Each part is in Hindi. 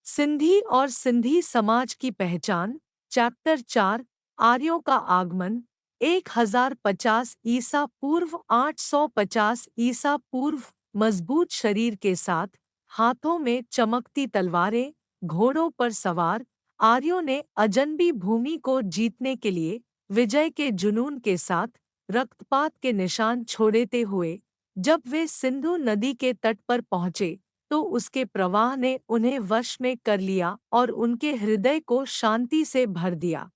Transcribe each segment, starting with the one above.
सिंधी और सिंधी समाज की पहचान। चैप्टर 4। आर्यों का आगमन। 1050 ईसा पूर्व 850 ईसा पूर्व। मजबूत शरीर के साथ, हाथों में चमकती तलवारें, घोड़ों पर सवार, आर्यों ने अजनबी भूमि को जीतने के लिए विजय के जुनून के साथ रक्तपात के निशान छोड़ते हुए जब वे सिंधु नदी के तट पर पहुंचे तो उसके प्रवाह ने उन्हें वश में कर लिया और उनके हृदय को शांति से भर दिया,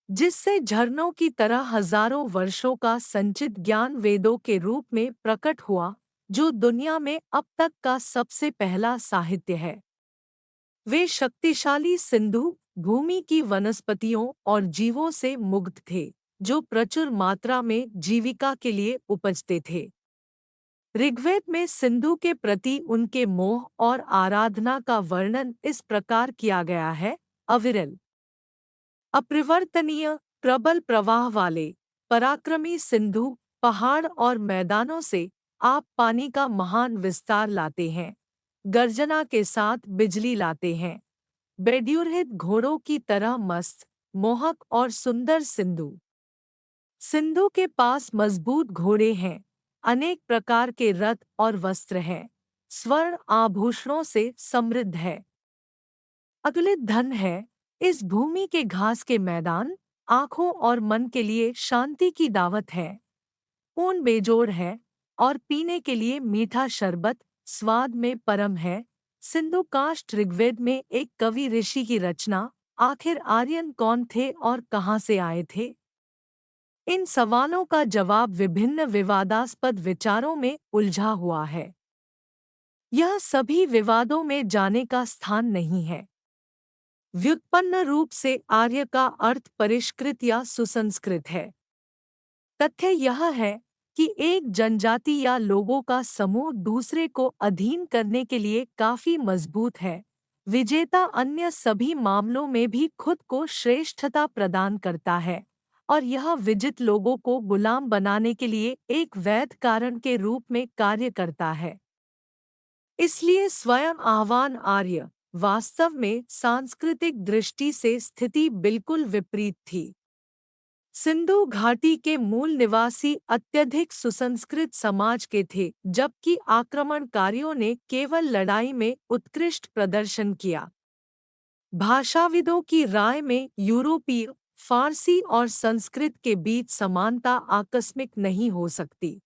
जिससे झरनों की तरह हजारों वर्षों का संचित ज्ञान वेदों के रूप में प्रकट हुआ, जो दुनिया में अब तक का सबसे पहला साहित्य है। वे शक्तिशाली सिंधु भूमि की वनस्पतियों और जीवों से मुग्ध थे, जो प्रचुर मात्रा में जीविका के लिए उपजते थे। ऋग्वेद में सिंधु के प्रति उनके मोह और आराधना का वर्णन इस प्रकार किया गया है। अविरल, अपरिवर्तनीय, प्रबल प्रवाह वाले, पराक्रमी सिंधु, पहाड़ और मैदानों से आप पानी का महान विस्तार लाते हैं, गर्जना के साथ बिजली लाते हैं। बेड्यूरहित घोड़ों की तरह मस्त, मोहक और सुंदर सिंधु। सिंधु के पास मजबूत घोड़े हैं, अनेक प्रकार के रथ और वस्त्र हैं, स्वर्ण आभूषणों से समृद्ध है, अतुलित धन है। इस भूमि के घास के मैदान आँखों और मन के लिए शांति की दावत है। ऊन बेजोड़ है और पीने के लिए मीठा शरबत स्वाद में परम है। सिंधु काष्ठ ऋग्वेद में एक कवि ऋषि की रचना। आखिर आर्यन कौन थे और कहाँ से आए थे? इन सवालों का जवाब विभिन्न विवादास्पद विचारों में उलझा हुआ है। यह सभी विवादों में जाने का स्थान नहीं है। व्युत्पन्न रूप से आर्य का अर्थ परिष्कृत या सुसंस्कृत है। तथ्य यह है कि एक जनजाति या लोगों का समूह दूसरे को अधीन करने के लिए काफी मजबूत है। विजेता अन्य सभी मामलों में भी खुद को श्रेष्ठता प्रदान करता है और यह विजित लोगों को गुलाम बनाने के लिए एक वैध कारण के रूप में कार्य करता है। इसलिए स्वयं आह्वान आर्य वास्तव में सांस्कृतिक दृष्टि से स्थिति बिल्कुल विपरीत थी। सिंधु घाटी के मूल निवासी अत्यधिक सुसंस्कृत समाज के थे, जबकि आक्रमणकारियों ने केवल लड़ाई में उत्कृष्ट प्रदर्शन किया। भाषाविदों की राय में यूरोपीय, फारसी और संस्कृत के बीच समानता आकस्मिक नहीं हो सकती।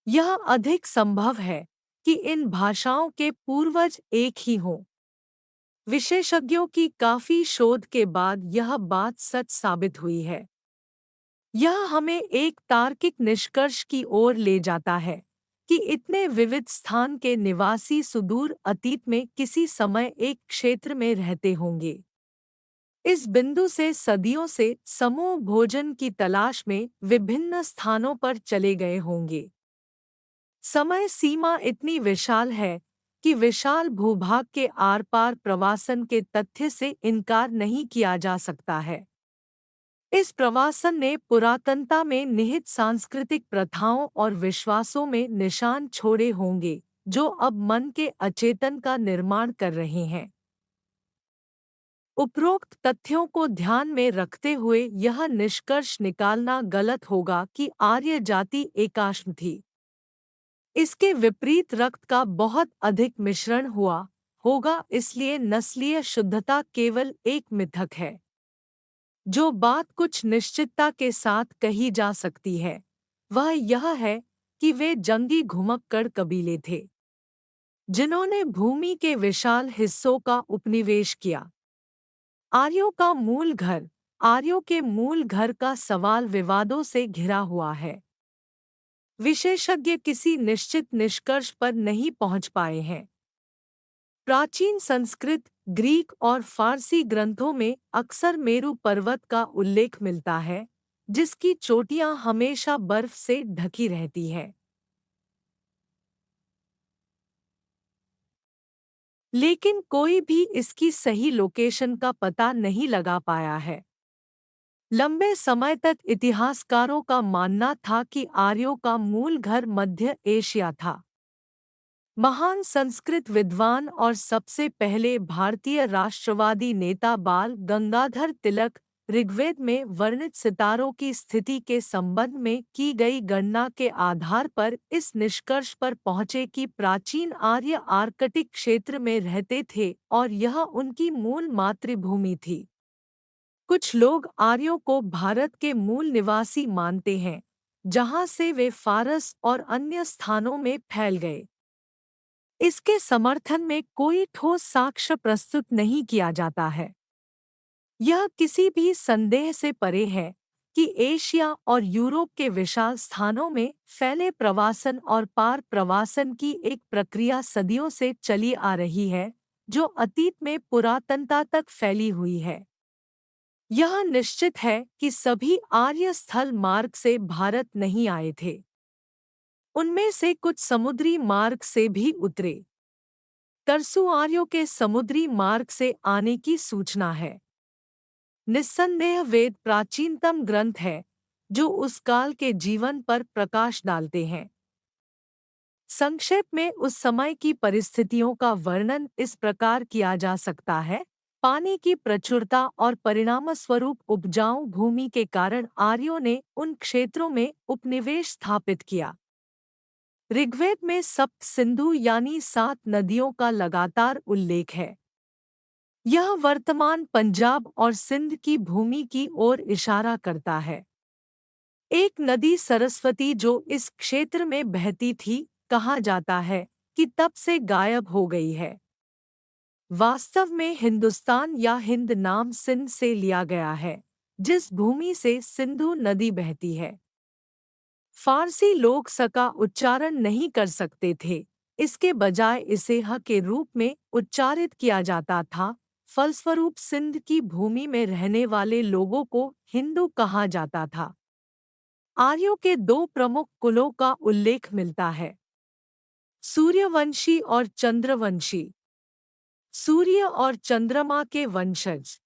यह अधिक संभव है कि इन भाषाओं के पूर्वज एक ही हों। विशेषज्ञों की काफी शोध के बाद यह बात सच साबित हुई है। यह हमें एक तार्किक निष्कर्ष की ओर ले जाता है कि इतने विविध स्थान के निवासी सुदूर अतीत में किसी समय एक क्षेत्र में रहते होंगे। इस बिंदु से सदियों से समूह भोजन की तलाश में विभिन्न स्थानों पर चले गए होंगे। समय सीमा इतनी विशाल है कि विशाल भूभाग के आर पार प्रवासन के तथ्य से इनकार नहीं किया जा सकता है। इस प्रवासन ने पुरातनता में निहित सांस्कृतिक प्रथाओं और विश्वासों में निशान छोड़े होंगे, जो अब मन के अचेतन का निर्माण कर रहे हैं। उपरोक्त तथ्यों को ध्यान में रखते हुए यह निष्कर्ष निकालना गलत होगा कि आर्य जाति एकाश्म थी। इसके विपरीत रक्त का बहुत अधिक मिश्रण हुआ होगा, इसलिए नस्लीय शुद्धता केवल एक मिथक है। जो बात कुछ निश्चितता के साथ कही जा सकती है, वह यह है कि वे जंगी घुमक्कड़ कबीले थे, जिन्होंने भूमि के विशाल हिस्सों का उपनिवेश किया। आर्यों का मूल घर। आर्यों के मूल घर का सवाल विवादों से घिरा हुआ है। विशेषज्ञ किसी निश्चित निष्कर्ष पर नहीं पहुंच पाए हैं। प्राचीन संस्कृत, ग्रीक और फारसी ग्रंथों में अक्सर मेरु पर्वत का उल्लेख मिलता है, जिसकी चोटियां हमेशा बर्फ से ढकी रहती हैं। लेकिन कोई भी इसकी सही लोकेशन का पता नहीं लगा पाया है। लंबे समय तक इतिहासकारों का मानना था कि आर्यों का मूल घर मध्य एशिया था। महान संस्कृत विद्वान और सबसे पहले भारतीय राष्ट्रवादी नेता बाल गंगाधर तिलक ऋग्वेद में वर्णित सितारों की स्थिति के संबंध में की गई गणना के आधार पर इस निष्कर्ष पर पहुँचे कि प्राचीन आर्य आर्कटिक क्षेत्र में रहते थे और यह उनकी मूल मातृभूमि थी। कुछ लोग आर्यों को भारत के मूल निवासी मानते हैं, जहाँ से वे फारस और अन्य स्थानों में फैल गए। इसके समर्थन में कोई ठोस साक्ष्य प्रस्तुत नहीं किया जाता है। यह किसी भी संदेह से परे है कि एशिया और यूरोप के विशाल स्थानों में फैले प्रवासन और पार प्रवासन की एक प्रक्रिया सदियों से चली आ रही है, जो अतीत में पुरातनता तक फैली हुई है। यह निश्चित है कि सभी आर्य स्थल मार्ग से भारत नहीं आए थे। उनमें से कुछ समुद्री मार्ग से भी उतरे। तरसु आर्यों के समुद्री मार्ग से आने की सूचना है। निस्संदेह वेद प्राचीनतम ग्रंथ है जो उस काल के जीवन पर प्रकाश डालते हैं। संक्षेप में उस समय की परिस्थितियों का वर्णन इस प्रकार किया जा सकता है। पानी की प्रचुरता और परिणामस्वरूप उपजाऊ भूमि के कारण आर्यों ने उन क्षेत्रों में उपनिवेश स्थापित किया। ऋग्वेद में सप्त सिंधु यानी 7 नदियों का लगातार उल्लेख है। यह वर्तमान पंजाब और सिंध की भूमि की ओर इशारा करता है। एक नदी सरस्वती जो इस क्षेत्र में बहती थी, कहा जाता है कि तब से गायब हो गई है। वास्तव में हिंदुस्तान या हिंद नाम सिंध से लिया गया है, जिस भूमि से सिंधु नदी बहती है। फारसी लोग स का उच्चारण नहीं कर सकते थे, इसके बजाय इसे ह के रूप में उच्चारित किया जाता था। फलस्वरूप सिंध की भूमि में रहने वाले लोगों को हिंदू कहा जाता था। आर्यों के 2 प्रमुख कुलों का उल्लेख मिलता है, सूर्यवंशी और चंद्रवंशी। सूर्य और चंद्रमा के वंशज,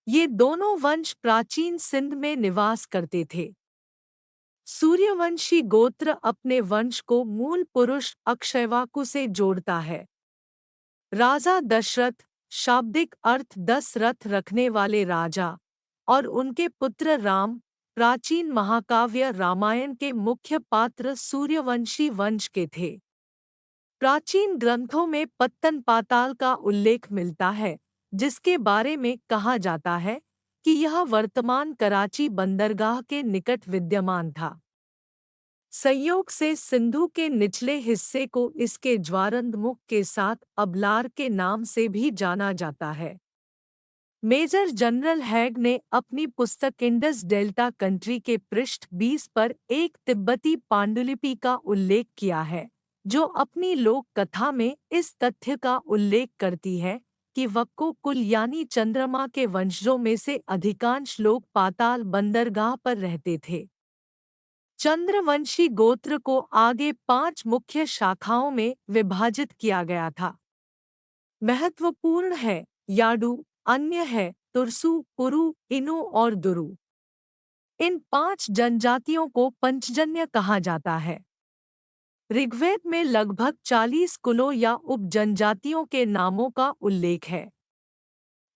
ये दोनों वंश प्राचीन सिंध में निवास करते थे। सूर्यवंशी गोत्र अपने वंश को मूल पुरुष अक्षयवाकु से जोड़ता है। राजा दशरथ, शाब्दिक अर्थ 10 रथ रखने वाले राजा, और उनके पुत्र राम, प्राचीन महाकाव्य रामायण के मुख्य पात्र सूर्यवंशी वंश के थे। प्राचीन ग्रंथों में पत्तन पाताल का उल्लेख मिलता है, जिसके बारे में कहा जाता है कि यह वर्तमान कराची बंदरगाह के निकट विद्यमान था। संयोग से सिंधु के निचले हिस्से को इसके ज्वारंधमुख के साथ अबलार के नाम से भी जाना जाता है। मेजर जनरल हैग ने अपनी पुस्तक इंडस डेल्टा कंट्री के पृष्ठ 20 पर एक तिब्बती पांडुलिपि का उल्लेख किया है, जो अपनी लोक कथा में इस तथ्य का उल्लेख करती है कि वक्को कुल यानी चंद्रमा के वंशजों में से अधिकांश लोग पाताल बंदरगाह पर रहते थे। चंद्रवंशी गोत्र को आगे 5 मुख्य शाखाओं में विभाजित किया गया था। महत्वपूर्ण है याडू, अन्य है तुरसु, पुरु, इनु और दुरु। इन 5 जनजातियों को पंचजन्य कहा जाता है। ऋग्वेद में लगभग 40 कुलों या उपजनजातियों के नामों का उल्लेख है।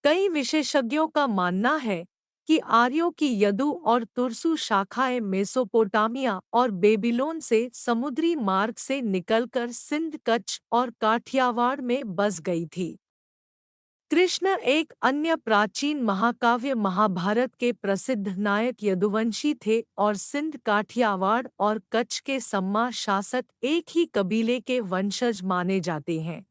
कई विशेषज्ञों का मानना है कि आर्यों की यदु और तुरसु शाखाएं मेसोपोटामिया और बेबीलोन से समुद्री मार्ग से निकलकर सिंध, कच्छ और काठियावाड़ में बस गई थी। कृष्ण एक अन्य प्राचीन महाकाव्य महाभारत के प्रसिद्ध नायक यदुवंशी थे और सिंध, काठियावाड़ और कच्छ के सम्मा शासक एक ही कबीले के वंशज माने जाते हैं।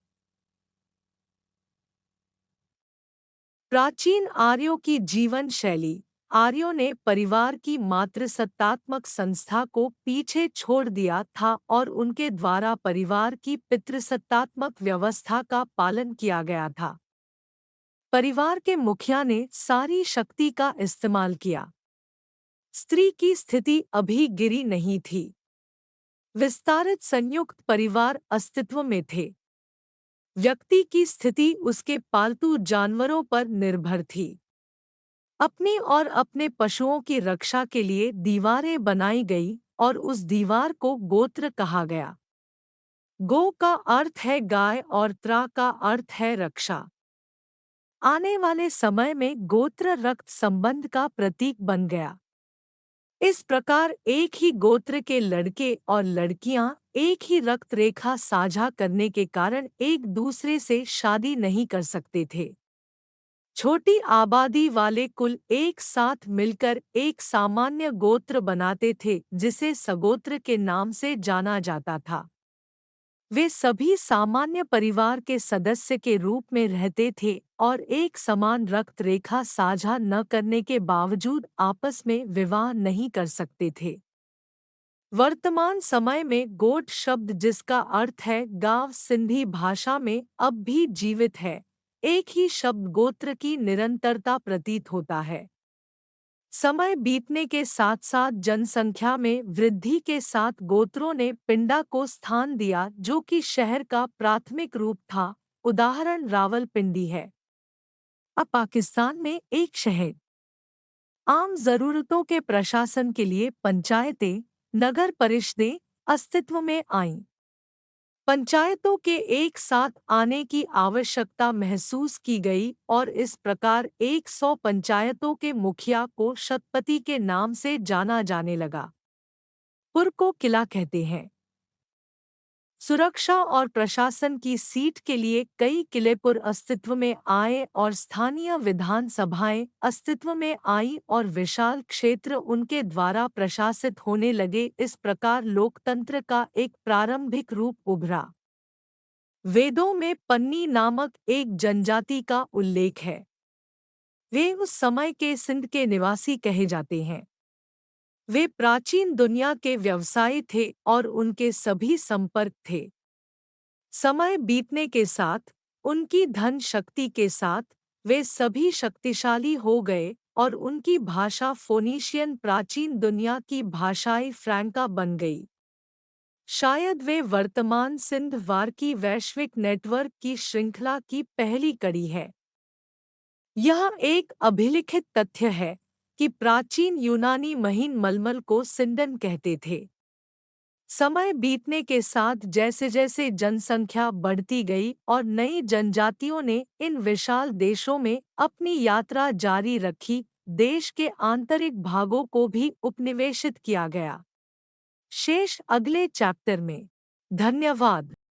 प्राचीन आर्यों की जीवन शैली। आर्यों ने परिवार की मातृसत्तात्मक संस्था को पीछे छोड़ दिया था और उनके द्वारा परिवार की पितृसत्तात्मक व्यवस्था का पालन किया गया था। परिवार के मुखिया ने सारी शक्ति का इस्तेमाल किया। स्त्री की स्थिति अभी गिरी नहीं थी। विस्तारित संयुक्त परिवार अस्तित्व में थे। व्यक्ति की स्थिति उसके पालतू जानवरों पर निर्भर थी। अपनी और अपने पशुओं की रक्षा के लिए दीवारें बनाई गई और उस दीवार को गोत्र कहा गया। गो का अर्थ है गाय और त्रा का अर्थ है रक्षा। आने वाले समय में गोत्र रक्त संबंध का प्रतीक बन गया। इस प्रकार एक ही गोत्र के लड़के और लड़कियां एक ही रक्त रेखा साझा करने के कारण एक दूसरे से शादी नहीं कर सकते थे। छोटी आबादी वाले कुल एक साथ मिलकर एक सामान्य गोत्र बनाते थे जिसे सगोत्र के नाम से जाना जाता था। वे सभी सामान्य परिवार के सदस्य के रूप में रहते थे और एक समान रक्त रेखा साझा न करने के बावजूद आपस में विवाह नहीं कर सकते थे। वर्तमान समय में गोट शब्द जिसका अर्थ है गांव सिंधी भाषा में अब भी जीवित है। एक ही शब्द गोत्र की निरंतरता प्रतीत होता है। समय बीतने के साथ साथ जनसंख्या में वृद्धि के साथ गोत्रों ने पिंडा को स्थान दिया जो कि शहर का प्राथमिक रूप था। उदाहरण रावलपिंडी है। अब पाकिस्तान में एक शहर आम जरूरतों के प्रशासन के लिए पंचायतें, नगर परिषदें अस्तित्व में आईं। पंचायतों के एक साथ आने की आवश्यकता महसूस की गई और इस प्रकार 100 पंचायतों के मुखिया को शतपति के नाम से जाना जाने लगा। पुर को किला कहते हैं। सुरक्षा और प्रशासन की सीट के लिए कई किलेपुर अस्तित्व में आए और स्थानीय विधानसभाएं अस्तित्व में आई और विशाल क्षेत्र उनके द्वारा प्रशासित होने लगे। इस प्रकार लोकतंत्र का एक प्रारंभिक रूप उभरा। वेदों में पन्नी नामक एक जनजाति का उल्लेख है। वे उस समय के सिंध के निवासी कहे जाते हैं। वे प्राचीन दुनिया के व्यवसायी थे और उनके सभी संपर्क थे। समय बीतने के साथ उनकी धन शक्ति के साथ वे सभी शक्तिशाली हो गए और उनकी भाषा फोनीशियन प्राचीन दुनिया की भाषाई फ्रैंका बन गई। शायद वे वर्तमान सिंध वार की वैश्विक नेटवर्क की श्रृंखला की पहली कड़ी है। यह एक अभिलिखित तथ्य है कि प्राचीन यूनानी महीन मलमल को सिंडन कहते थे। समय बीतने के साथ जैसे जैसे जनसंख्या बढ़ती गई और नई जनजातियों ने इन विशाल देशों में अपनी यात्रा जारी रखी, देश के आंतरिक भागों को भी उपनिवेशित किया गया। शेष अगले चैप्टर में। धन्यवाद।